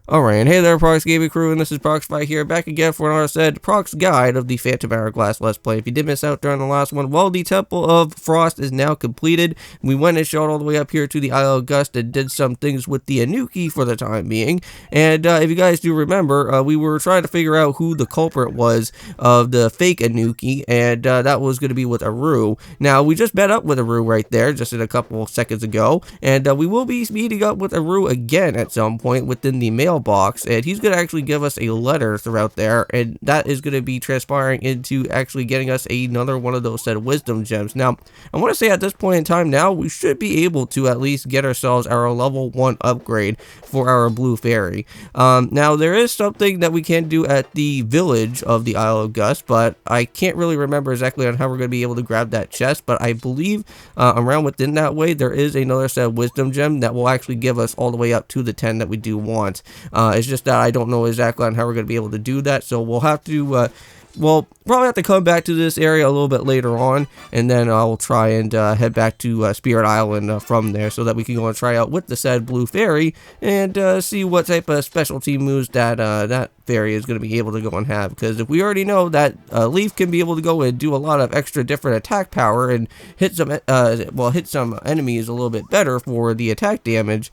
Alright, and hey there, Prox Gaming Crew, and this is Proxify here, back again for another said Prox Guide of the Phantom Hourglass Let's Play. If you did miss out during the last one, well, the Temple of Frost is now completed. We went and shot all the way up here to the Isle of Gust and did some things with the Anuki for the time being. And if you guys do remember, we were trying to figure out who the culprit was of the fake Anuki, and that was going to be with Aru. Now, we just met up with Aru right there, just in a couple of seconds ago, and we will be meeting up with Aru again at some point within the mailbox, and he's going to actually give us a letter throughout there, and that is going to be transpiring into actually getting us another one of those said wisdom gems. Now, I want to say at this point in time now, we should be able to at least get ourselves our level 1 upgrade for our blue fairy. Now, there is something that we can do at the village of the Isle of Gust, but I can't really remember exactly on how we're going to be able to grab that chest, but I believe around within that way, there is another set of wisdom gem that will actually give us all the way up to the 10 that we do want. It's just that I don't know exactly on how we're going to be able to do that, so we'll have to, well, probably have to come back to this area a little bit later on, and then I'll try and head back to Spirit Island from there, so that we can go and try out with the said blue fairy, and see what type of specialty moves that that fairy is going to be able to go and have. Because if we already know that Leaf can be able to go and do a lot of extra different attack power and hit some, hit some enemies a little bit better for the attack damage,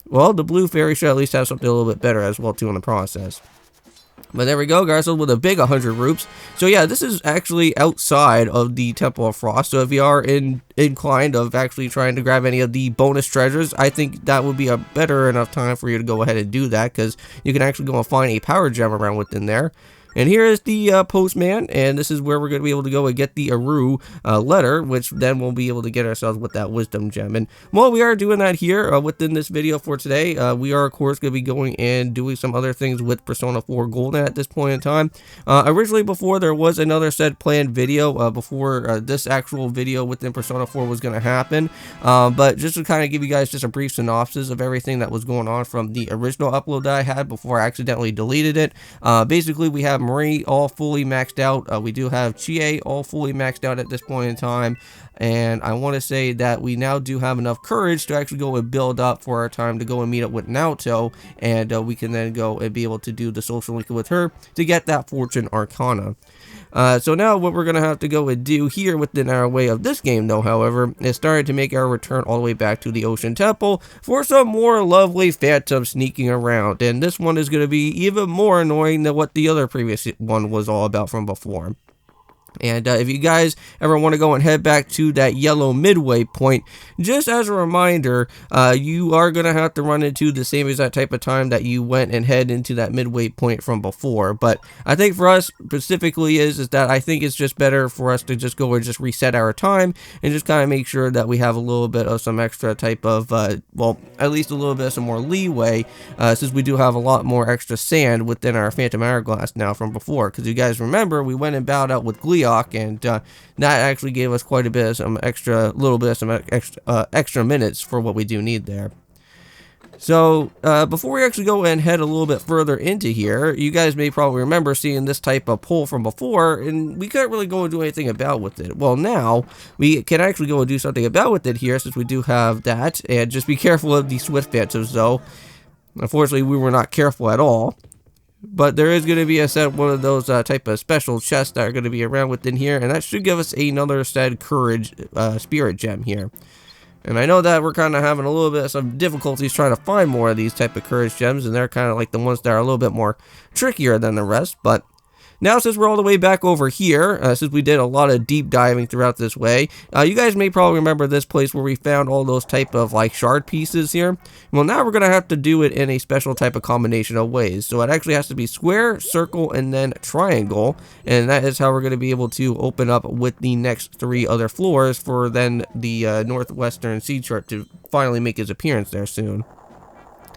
well, the blue fairy should at least have something a little bit better as well too in the process. But there we go, guys, so with a big 100 roops. So yeah, this is actually outside of the Temple of Frost, so if you are inclined of actually trying to grab any of the bonus treasures, I think that would be a better enough time for you to go ahead and do that, because you can actually go and find a power gem around within there. And here is the postman, and this is where we're going to be able to go and get the Aru letter, which then we'll be able to get ourselves with that wisdom gem. And while we are doing that here within this video for today, we are of course going to be going and doing some other things with Persona 4 Golden at this point in time. Originally, before there was another said planned video before this actual video within Persona 4 was going to happen, but just to kind of give you guys just a brief synopsis of everything that was going on from the original upload that I had before I accidentally deleted it. Basically, we have Marie all fully maxed out. We do have Chie all fully maxed out at this point in time, and I want to say that we now do have enough courage to actually go and build up for our time to go and meet up with Naoto, and we can then go and be able to do the social link with her to get that Fortune Arcana. So now what we're going to have to go and do here within our way of this game, though, however, is starting to make our return all the way back to the Ocean Temple for some more lovely phantoms sneaking around. And this one is going to be even more annoying than what the other previous one was all about from before. And if you guys ever want to go and head back to that yellow midway point, just as a reminder, you are going to have to run into the same exact type of time that you went and head into that midway point from before. But I think for us specifically is that I think it's just better for us to just go and just reset our time and just kind of make sure that we have a little bit of some extra type of, well, at least a little bit of some more leeway, since we do have a lot more extra sand within our Phantom Hourglass now from before. Because you guys remember, we went and bowed out with Glee, and that actually gave us quite a bit of some extra minutes for what we do need there. So before we actually go and head a little bit further into here, you guys may probably remember seeing this type of pole from before, and we couldn't really go and do anything about with it. Well, now we can actually go and do something about with it here, since we do have that. And just be careful of the swift phantoms, though. Unfortunately, we were not careful at all. But there is going to be a set one of those type of special chests that are going to be around within here, and that should give us another said courage spirit gem here. And I know that we're kind of having a little bit of some difficulties trying to find more of these type of courage gems, and they're kind of like the ones that are a little bit more trickier than the rest. But now, since we're all the way back over here, since we did a lot of deep diving throughout this way, you guys may probably remember this place where we found all those type of like shard pieces here. Well, now we're going to have to do it in a special type of combination of ways. So it actually has to be square, circle, and then triangle. And that is how we're going to be able to open up with the next 3 other floors for then the northwestern sea chart to finally make its appearance there soon.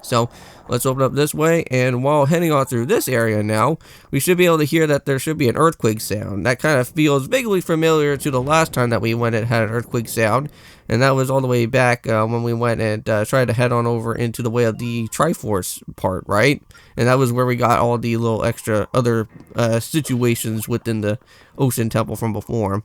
So let's open up this way, and while heading on through this area now, we should be able to hear that there should be an earthquake sound. That kind of feels vaguely familiar to the last time that we went and had an earthquake sound, and that was all the way back when we went and tried to head on over into the way of the Triforce part, right? And that was where we got all the little extra other situations within the Ocean Temple from before.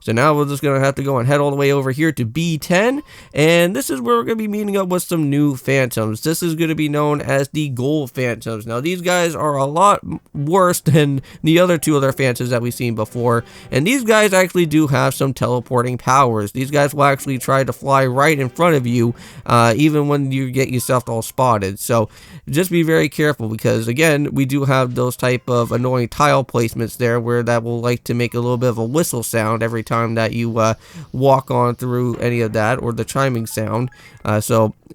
So now we're just going to have to go and head all the way over here to B10, and this is where we're going to be meeting up with some new phantoms. This is going to be known as the gold phantoms. Now these guys are a lot worse than the other two other phantoms that we've seen before, and these guys actually do have some teleporting powers. These guys will actually try to fly right in front of you, even when you get yourself all spotted. So just be very careful, because again, we do have those type of annoying tile placements there where that will like to make a little bit of a whistle sound every time that you walk on through any of that, or the chiming sound.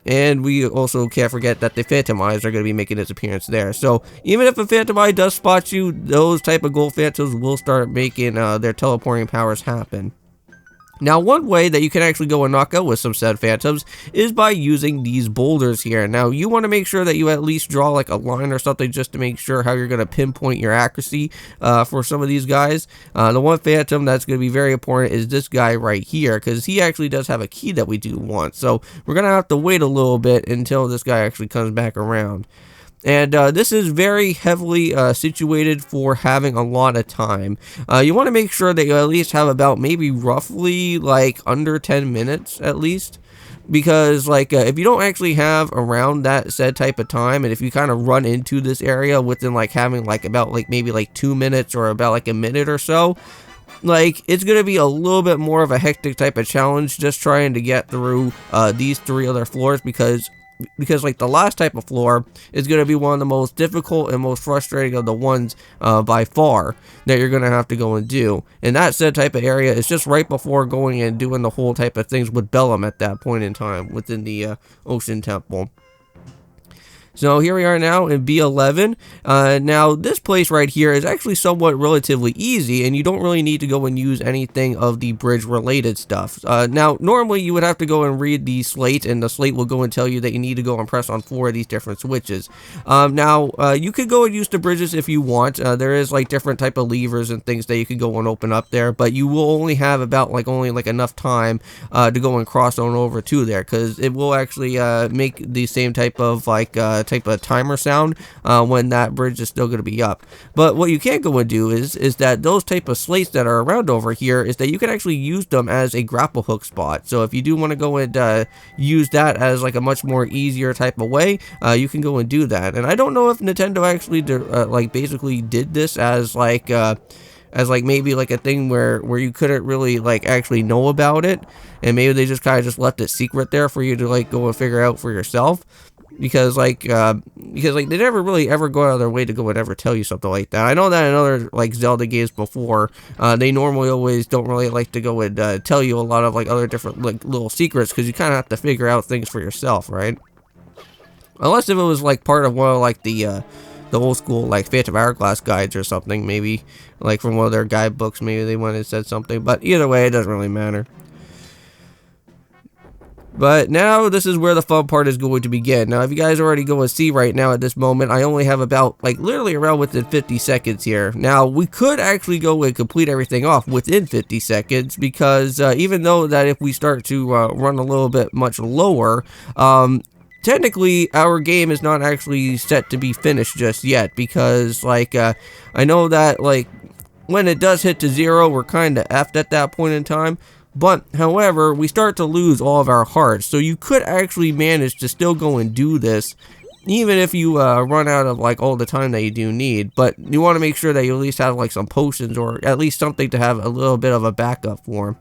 And we also can't forget that the Phantom Eyes are going to be making its appearance there. So even if a Phantom Eye does spot you, those type of gold phantoms will start making their teleporting powers happen. Now, one way that you can actually go and knock out with some said phantoms is by using these boulders here. Now, you want to make sure that you at least draw like a line or something just to make sure how you're going to pinpoint your accuracy for some of these guys. The one phantom that's going to be very important is this guy right here, because he actually does have a key that we do want. So we're going to have to wait a little bit until this guy actually comes back around. And this is very heavily situated for having a lot of time. You want to make sure that you at least have about maybe roughly like under 10 minutes at least. Because like if you don't actually have around that said type of time, and if you kind of run into this area within like having like about like maybe like 2 minutes or about like a minute or so, like it's going to be a little bit more of a hectic type of challenge just trying to get through these 3 other floors, because like the last type of floor is going to be one of the most difficult and most frustrating of the ones by far that you're going to have to go and do. And that said type of area is just right before going and doing the whole type of things with Bellum at that point in time within the Ocean Temple. So here we are now in B11. Now this place right here is actually somewhat relatively easy, and you don't really need to go and use anything of the bridge related stuff. Now normally you would have to go and read the slate, and the slate will go and tell you that you need to go and press on 4 of these different switches. Now you could go and use the bridges if you want. There is like different type of levers and things that you could go and open up there, but you will only have about like enough time to go and cross on over to there, because it will actually make the same type of like type of timer sound when that bridge is still going to be up. But what you can't go and do is that those type of slates that are around over here is that you can actually use them as a grapple hook spot. So if you do want to go and use that as like a much more easier type of way, you can go and do that. And I don't know if Nintendo actually like basically did this as like maybe like a thing where you couldn't really like actually know about it, and maybe they just kind of just left it secret there for you to like go and figure out for yourself. Because they never really ever go out of their way to go and ever tell you something like that. I know that in other like Zelda games before, they normally always don't really like to go and tell you a lot of like other different like little secrets, because you kind of have to figure out things for yourself, right? Unless if it was like part of one of like the old school like Phantom Hourglass guides or something, maybe like from one of their guidebooks, maybe they went and said something. But either way, it doesn't really matter. But now this is where the fun part is going to begin. Now if you guys already go and see right now at this moment, I only have about like literally around within 50 seconds here. Now we could actually go and complete everything off within 50 seconds, because even though that if we start to run a little bit much lower, technically our game is not actually set to be finished just yet, because like I know that like when it does hit to 0, we're kind of effed at that point in time. But, however, we start to lose all of our hearts, so you could actually manage to still go and do this, even if you run out of, like, all the time that you do need. But you want to make sure that you at least have, like, some potions, or at least something to have a little bit of a backup for.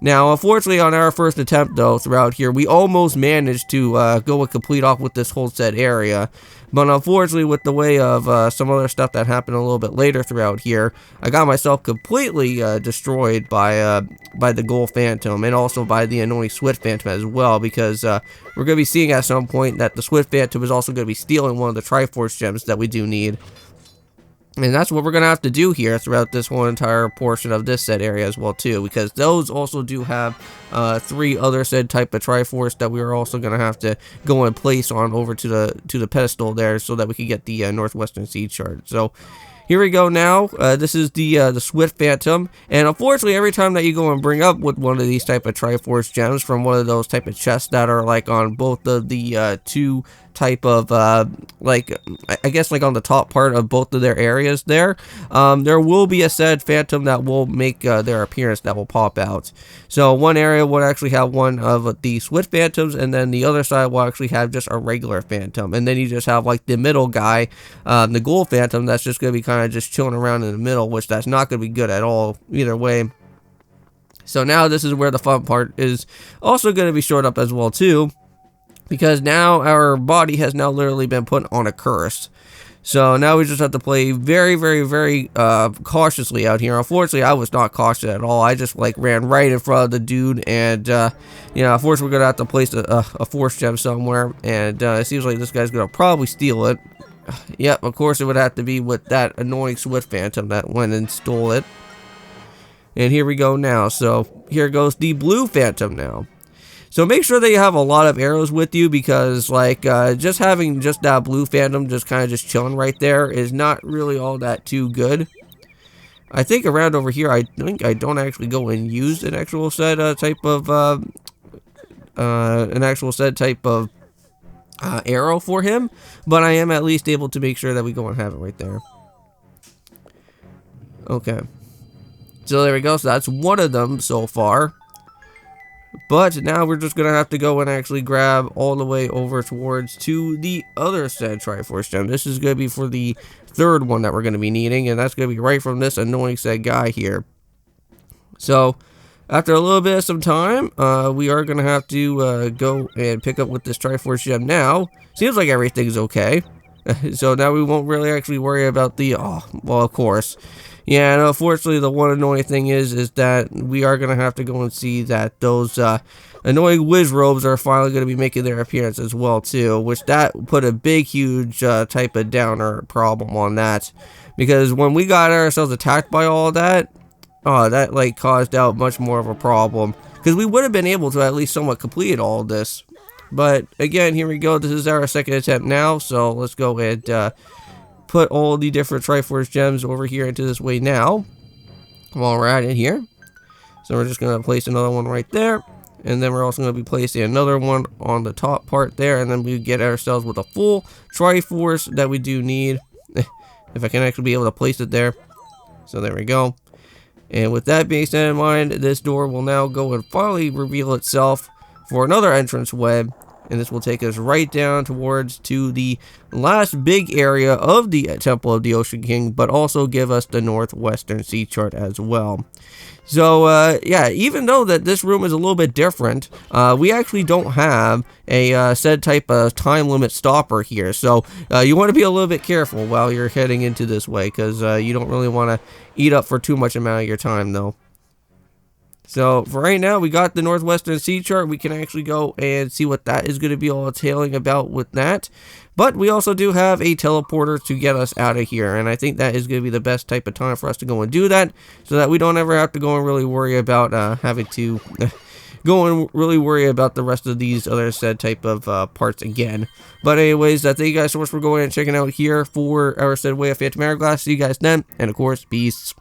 Now, unfortunately, on our first attempt, though, throughout here, we almost managed to go and complete off with this whole set area. But unfortunately, with the way of some other stuff that happened a little bit later throughout here, I got myself completely destroyed by the Gold Phantom, and also by the annoying Swift Phantom as well, because we're going to be seeing at some point that the Swift Phantom is also going to be stealing one of the Triforce gems that we do need. And that's what we're going to have to do here throughout this whole entire portion of this set area as well too, because those also do have 3 other said type of Triforce that we are also going to have to go and place on over to the pedestal there, so that we can get the Northwestern Seed Shard. So here we go now. This is the Swift Phantom, and unfortunately every time that you go and bring up with one of these type of Triforce gems from one of those type of chests that are like on both of the 2 type of like I guess like on the top part of both of their areas there, there will be a said phantom that will make their appearance, that will pop out. So one area will actually have one of the switch phantoms, and then the other side will actually have just a regular phantom, and then you just have like the middle guy, the ghoul phantom, that's just going to be kind of just chilling around in the middle, which that's not going to be good at all either way. So now this is where the fun part is also going to be showed up as well too, because now our body has now literally been put on a curse. So now we just have to play very, very, very cautiously out here. Unfortunately, I was not cautious at all. I just like ran right in front of the dude, and yeah, unfortunately, we're gonna have to place a force gem somewhere, and it seems like this guy's gonna probably steal it. Yep, of course it would have to be with that annoying Swift Phantom that went and stole it. And here we go now. So here goes the blue Phantom now. So make sure that you have a lot of arrows with you, because like just having just that blue Phantom just kind of just chilling right there is not really all that too good. I think around over here, I think I don't actually go and use an actual set type of arrow for him, but I am at least able to make sure that we go and have it right there. Okay. So there we go. So that's one of them so far. But now we're just going to have to go and actually grab all the way over towards to the other said Triforce Gem. This is going to be for the third one that we're going to be needing, and that's going to be right from this annoying said guy here. So after a little bit of some time, we are going to have to go and pick up with this Triforce Gem now. Seems like everything's okay. So now we won't really actually worry about the, oh, well, of course. Yeah, and unfortunately, the one annoying thing is that we are going to have to go and see that those annoying whiz robes are finally going to be making their appearance as well, too, which that put a big, huge type of downer problem on that, because when we got ourselves attacked by all of that, oh, that, like, caused out much more of a problem, because we would have been able to at least somewhat complete all of this. But, again, here we go. This is our second attempt now, so let's go and put all the different Triforce Gems over here into this way now, while we're at it here. So we're just going to place another one right there, and then we're also going to be placing another one on the top part there, and then we get ourselves with a full Triforce that we do need, if I can actually be able to place it there. So there we go. And with that being said in mind, this door will now go and finally reveal itself for another entrance way. And this will take us right down towards to the last big area of the Temple of the Ocean King, but also give us the northwestern sea chart as well. So, yeah, even though that this room is a little bit different, we actually don't have a said type of time limit stopper here. So, you want to be a little bit careful while you're heading into this way, because you don't really want to eat up for too much amount of your time, though. So, for right now, we got the Northwestern Sea Chart. We can actually go and see what that is going to be all entailing about with that. But we also do have a teleporter to get us out of here. And I think that is going to be the best type of time for us to go and do that, so that we don't ever have to go and really worry about having to go and really worry about the rest of these other said type of parts again. But anyways, thank you guys so much for going and checking out here for our said way of Phantom Hourglass. See you guys then. And of course, peace.